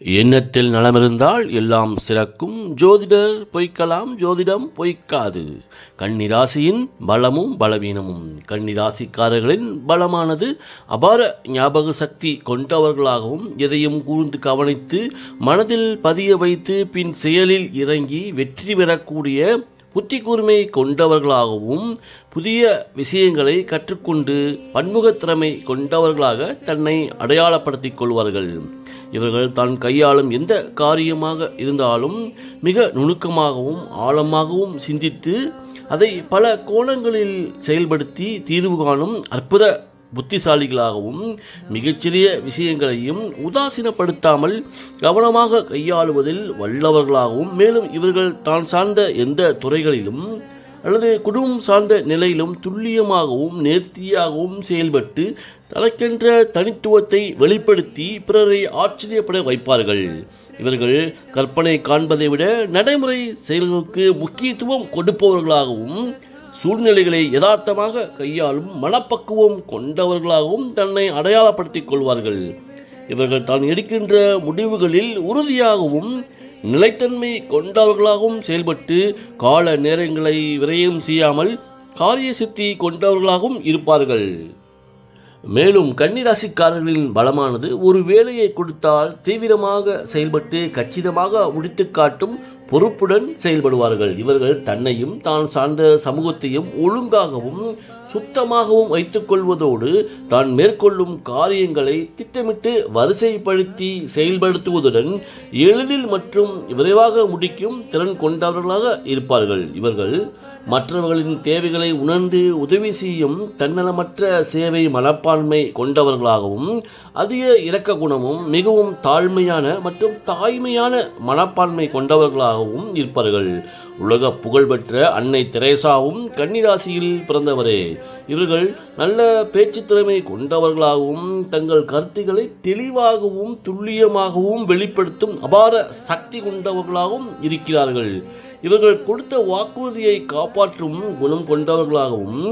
எண்ணத்தில் நலமிருந்தால் எல்லாம் சிறக்கும். ஜோதிடர் பொய்க்கலாம், ஜோதிடம் பொய்க்காது. கன்னிராசியின் பலமும் பலவீனமும். கன்னிராசிக்காரர்களின் பலமானது அபார ஞாபக சக்தி கொண்டவர்களாகவும், எதையும் கூர்ந்து கவனித்து மனதில் பதிய வைத்து பின் செயலில் இறங்கி வெற்றி பெறக்கூடிய புத்தி கூர்மை கொண்டவர்களாகவும், புதிய விஷயங்களை கற்றுக்கொண்டு பன்முகத்திறமை கொண்டவர்களாக தன்னை அடையாளப்படுத்திக் கொள்வார்கள். இவர்கள் தான் கையாளும் எந்த காரியமாக இருந்தாலும் மிக நுணுக்கமாகவும் ஆழமாகவும் சிந்தித்து அதை பல கோணங்களில் செயல்படுத்தி தீர்வு காணும் அற்புத புத்திசாலிகளாகவும், மிகச்சிறிய விஷயங்களையும் உதாசீனப்படுத்தாமல் கவனமாக கையாளுவதில் வல்லவர்களாகவும், மேலும் இவர்கள் தான் சார்ந்த எந்த துறைகளிலும் அல்லது குடும்பம் சார்ந்த நிலையிலும் துல்லியமாகவும் நேர்த்தியாகவும் செயல்பட்டு தனக்கென்ற தனித்துவத்தை வெளிப்படுத்தி பிறரை ஆச்சரியப்பட வைப்பார்கள். இவர்கள் கற்பனை காண்பதை விட நடைமுறை செயல்களுக்கு முக்கியத்துவம் கொடுப்பவர்களாகவும், சூழ்நிலைகளை யதார்த்தமாக கையாளும் மனப்பக்குவம் கொண்டவர்களாகவும் தன்னை அடையாளப்படுத்திக் கொள்வார்கள். இவர்கள் தான் எடுக்கின்ற முடிவுகளில் உறுதியாகவும் நிலைத்தன்மை கொண்டவர்களாகவும் செயல்பட்டு கால நேரங்களை விரயம் செய்யாமல் காரிய சித்தி கொண்டவர்களாகவும் இருப்பார்கள். மேலும் கன்னிராசிக்காரர்களின் பலமானது ஒரு வேலையை கொடுத்தால் தீவிரமாக செயல்பட்டு கச்சிதமாக முடித்து காட்டும் பொறுப்புடன் செயல்படுவார்கள். இவர்கள் தன்னையும் தான் சார்ந்த சமூகத்தையும் ஒழுங்காகவும் சுத்தமாகவும் வைத்துக் கொள்வதோடு தான் மேற்கொள்ளும் காரியங்களை திட்டமிட்டு வரிசைப்படுத்தி செயல்படுத்துவதுடன் எளிதில் மற்றும் விரைவாக முடிக்கும் திறன் கொண்டவர்களாக இருப்பார்கள். இவர்கள் மற்றவர்களின் தேவைகளை உணர்ந்து உதவி செய்யும் தன்னலமற்ற சேவை மனப்பான்மை கொண்டவர்களாகவும், அதிக இரக்க குணமும் மிகவும் தாழ்மையான மற்றும் தாய்மையான மனப்பான்மை கொண்டவர்களாகவும் இருப்பார்கள். உலக புகழ்பெற்ற அன்னை தெரேசாவும் கன்னிராசியில் பிறந்தவரே. இவர்கள் நல்ல பேச்சு திறமை கொண்டவர்களாகவும், தங்கள் கருத்துக்களை தெளிவாகவும் துல்லியமாகவும் வெளிப்படுத்தும் அபார சக்தி கொண்டவர்களாகவும் இருக்கிறார்கள். இவர்கள் கொடுத்த வாக்குறுதியை காப்பாற்றும் குணம் கொண்டவர்களாகவும்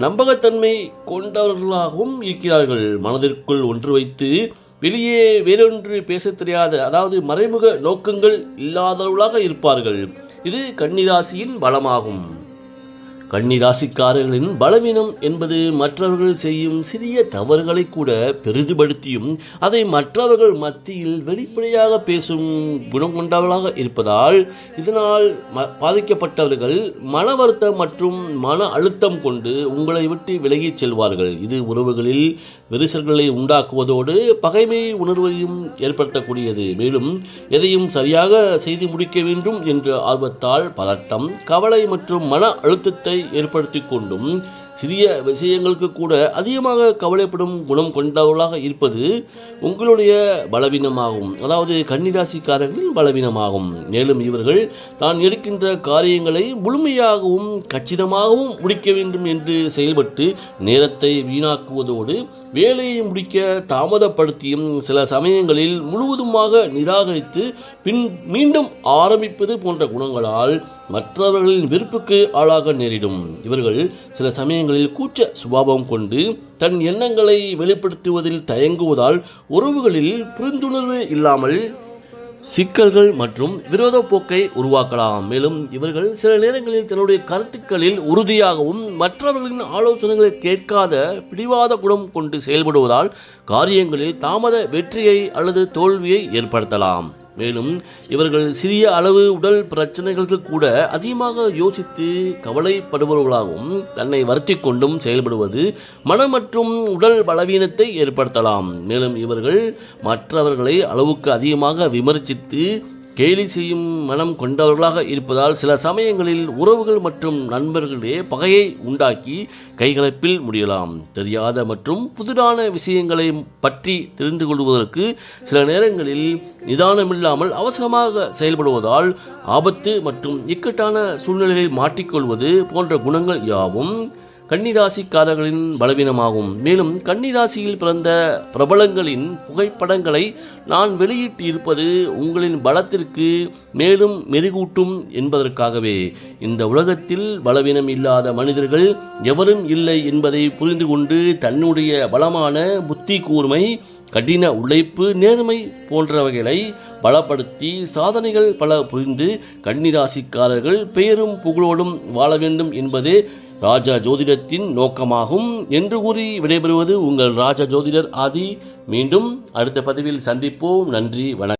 நம்பகத்தன்மை கொண்டவர்களாகவும் இருக்கிறார்கள். மனதிற்குள் ஒன்று வைத்து வெளியே வேறொன்று பேச தெரியாத, அதாவது மறைமுக நோக்கங்கள் இல்லாதவர்களாக இருப்பார்கள். இது கன்னிராசியின் பலமாகும். கன்னிராசிக்காரர்களின் பலவீனம் என்பது மற்றவர்கள் செய்யும் சிறிய தவறுகளை கூட பெரிதுபடுத்தியும் அதை மற்றவர்கள் மத்தியில் வெளிப்படையாக பேசும் குணம் கொண்டவர்களாக இருப்பதால் இதனால் பாதிக்கப்பட்டவர்கள் மன வருத்தம் மற்றும் மன அழுத்தம் கொண்டு உங்களை விட்டு விலகிச் செல்வார்கள். இது உறவுகளில் விரிசல்களை உண்டாக்குவதோடு பகைமை உணர்வையும் ஏற்படுத்தக்கூடியது. மேலும் எதையும் சரியாக செய்து முடிக்க வேண்டும் என்ற ஆர்வத்தால் பதட்டம், கவலை மற்றும் மன அழுத்தத்தை ஏற்படுத்தி கொண்டும் சிறிய விஷயங்களுக்கு கூட அதிகமாக கவலைப்படும் குணம் கொண்டவர்களாக இருப்பது உங்களுடைய பலவீனமாகும். அதாவது கன்னிராசிக்காரர்களின் பலவீனமாகும். மேலும் இவர்கள் தான் எடுக்கின்ற காரியங்களை முழுமையாகவும் கச்சிதமாகவும் முடிக்க வேண்டும் என்று செயல்பட்டு நேரத்தை வீணாக்குவதோடு வேலையை முடிக்க தாமதப்படுத்தியும் சில சமயங்களில் முழுவதுமாக நிராகரித்து பின் மீண்டும் ஆரம்பிப்பது போன்ற குணங்களால் மற்றவர்களின் வெறுப்புக்கு ஆளாக நேரிடும். இவர்கள் சில சமயங்களில் கூச்ச சுபாவம் கொண்டு தன் எண்ணங்களை வெளிப்படுத்துவதில் தயங்குவதால் உறவுகளில் புரிந்துணர்வு இல்லாமல் சிக்கல்கள் மற்றும் விரோத போக்கை உருவாக்கலாம். மேலும் இவர்கள் சில நேரங்களில் தன்னுடைய கருத்துக்களில் உறுதியாகவும் மற்றவர்களின் ஆலோசனைகளை கேட்காத பிடிவாத குணம் கொண்டு செயல்படுவதால் காரியங்களில் தாமத வெற்றியை அல்லது தோல்வியை ஏற்படுத்தலாம். மேலும் இவர்கள் சிறிய அளவு உடல் பிரச்சனைகளுக்கு கூட அதிகமாக யோசித்து கவலைப்படுபவர்களாகவும் தன்னை வருத்தி கொண்டும் செயல்படுவது மன மற்றும் உடல் பலவீனத்தை ஏற்படுத்தலாம். மேலும் இவர்கள் மற்றவர்களை அளவுக்கு அதிகமாக விமர்சித்து கேலி செய்யும் மனம் கொண்டவர்களாக இருப்பதால் சில சமயங்களில் உறவுகள் மற்றும் நண்பர்களிடையே பகையை உண்டாக்கி கைகலப்பில் முடியலாம். தெரியாத மற்றும் புதிரான விஷயங்களை பற்றி தெரிந்து கொள்வதற்கு சில நேரங்களில் நிதானமில்லாமல் அவசரமாக செயல்படுவதால் ஆபத்து மற்றும் இக்கட்டான சூழ்நிலைகளில் மாற்றிக்கொள்வது போன்ற குணங்கள் யாவும் கன்னிராசிக்காரர்களின் பலவீனமாகும். மேலும் கன்னிராசியில் பிறந்த பிரபலங்களின் புகைப்படங்களை நான் வெளியிட்டு இருப்பது உங்களின் பலத்திற்கு மேலும் மெருகூட்டும் என்பதற்காகவே. இந்த உலகத்தில் பலவீனம் இல்லாத மனிதர்கள் எவரும் இல்லை என்பதை புரிந்து கொண்டு தன்னுடைய பலமான புத்தி கூர்மை, கடின உழைப்பு, நேர்மை போன்றவைகளை பலப்படுத்தி சாதனைகள் பல புரிந்து கன்னிராசிக்காரர்கள் பெயரும் புகழோடும் வாழ வேண்டும் என்பதே ராஜா ஜோதிடத்தின் நோக்கமாகும் என்று கூறி விடைபெறுவது உங்கள் ராஜா ஜோதிடர் ஆதி. மீண்டும் அடுத்த பதிவில் சந்திப்போம். நன்றி, வணக்கம்.